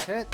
셋.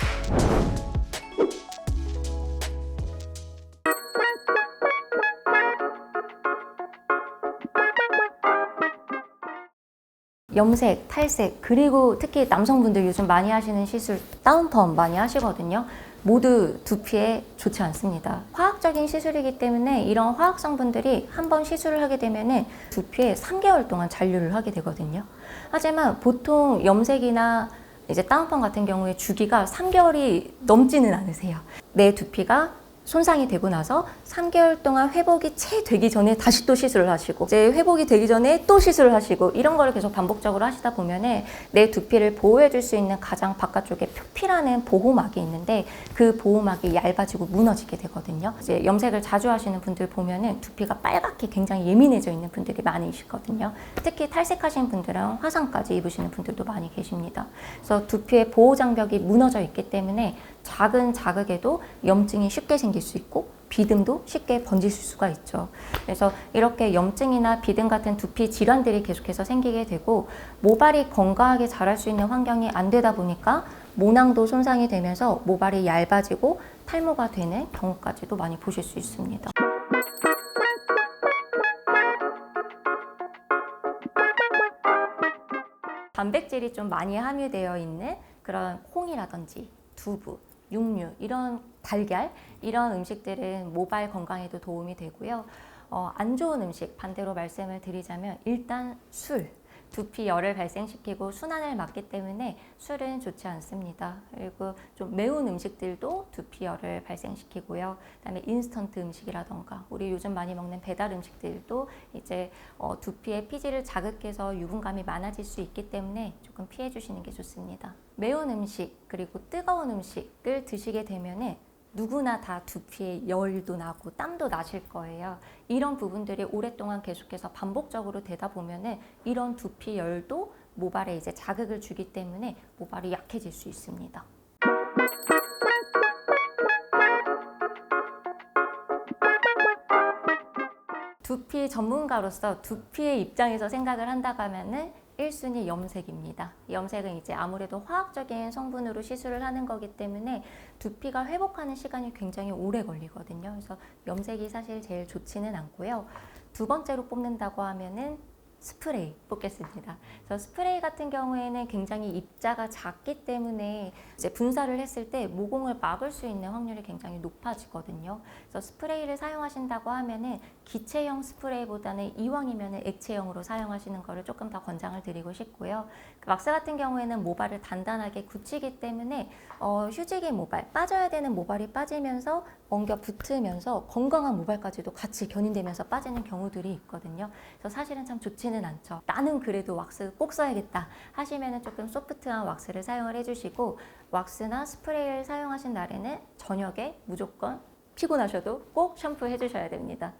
염색, 탈색, 그리고 특히 남성분들 요즘 많이 하시는 시술 다운펌 많이 하시거든요. 모두 두피에 좋지 않습니다. 화학적인 시술이기 때문에 이런 화학 성분들이 한번 시술을 하게 되면은 두피에 3개월 동안 잔류를 하게 되거든요. 하지만 보통 염색이나 이제 다운펌 같은 경우에 주기가 3개월이 넘지는 않으세요. 내 두피가 손상이 되고 나서 3개월 동안 회복이 채 되기 전에 다시 또 시술을 하시고 이제 회복이 되기 전에 또 시술을 하시고 이런 거를 계속 반복적으로 하시다 보면은 내 두피를 보호해 줄 수 있는 가장 바깥쪽에 표피라는 보호막이 있는데 그 보호막이 얇아지고 무너지게 되거든요. 이제 염색을 자주 하시는 분들 보면은 두피가 빨갛게 굉장히 예민해져 있는 분들이 많으시거든요. 특히 탈색하신 분들은 화상까지 입으시는 분들도 많이 계십니다. 그래서 두피의 보호 장벽이 무너져 있기 때문에 작은 자극에도 염증이 쉽게 생길 수 있고 비듬도 쉽게 번질 수가 있죠. 그래서 이렇게 염증이나 비듬 같은 두피 질환들이 계속해서 생기게 되고 모발이 건강하게 자랄 수 있는 환경이 안 되다 보니까 모낭도 손상이 되면서 모발이 얇아지고 탈모가 되는 경우까지도 많이 보실 수 있습니다. 단백질이 좀 많이 함유되어 있는 그런 콩이라든지 두부, 육류, 이런 달걀, 이런 음식들은 모발 건강에도 도움이 되고요. 안 좋은 음식, 반대로 말씀을 드리자면 일단 술, 두피 열을 발생시키고 순환을 막기 때문에 술은 좋지 않습니다. 그리고 좀 매운 음식들도 두피 열을 발생시키고요. 그다음에 인스턴트 음식이라던가 우리 요즘 많이 먹는 배달 음식들도 이제 두피의 피지를 자극해서 유분감이 많아질 수 있기 때문에 조금 피해 주시는 게 좋습니다. 매운 음식 그리고 뜨거운 음식을 드시게 되면은 누구나 다 두피에 열도 나고 땀도 나실 거예요. 이런 부분들이 오랫동안 계속해서 반복적으로 되다 보면은 이런 두피 열도 모발에 이제 자극을 주기 때문에 모발이 약해질 수 있습니다. 두피 전문가로서 두피의 입장에서 생각을 한다고 하면은 1순위 염색입니다. 염색은 이제 아무래도 화학적인 성분으로 시술을 하는 거기 때문에 두피가 회복하는 시간이 굉장히 오래 걸리거든요. 그래서 염색이 사실 제일 좋지는 않고요. 두 번째로 뽑는다고 하면은 스프레이 뽑겠습니다. 그래서 스프레이 같은 경우에는 굉장히 입자가 작기 때문에 이제 분사를 했을 때 모공을 막을 수 있는 확률이 굉장히 높아지거든요. 그래서 스프레이를 사용하신다고 하면은 기체형 스프레이보다는 이왕이면 액체형으로 사용하시는 것을 조금 더 권장을 드리고 싶고요. 왁스 같은 경우에는 모발을 단단하게 굳히기 때문에 휴지기 모발, 빠져야 되는 모발이 빠지면서 엉겨 붙으면서 건강한 모발까지도 같이 견인되면서 빠지는 경우들이 있거든요. 그래서 사실은 참 좋지는 않죠. 나는 그래도 왁스 꼭 써야겠다 하시면은 조금 소프트한 왁스를 사용을 해주시고 왁스나 스프레이를 사용하신 날에는 저녁에 무조건 피곤하셔도 꼭 샴푸 해주셔야 됩니다.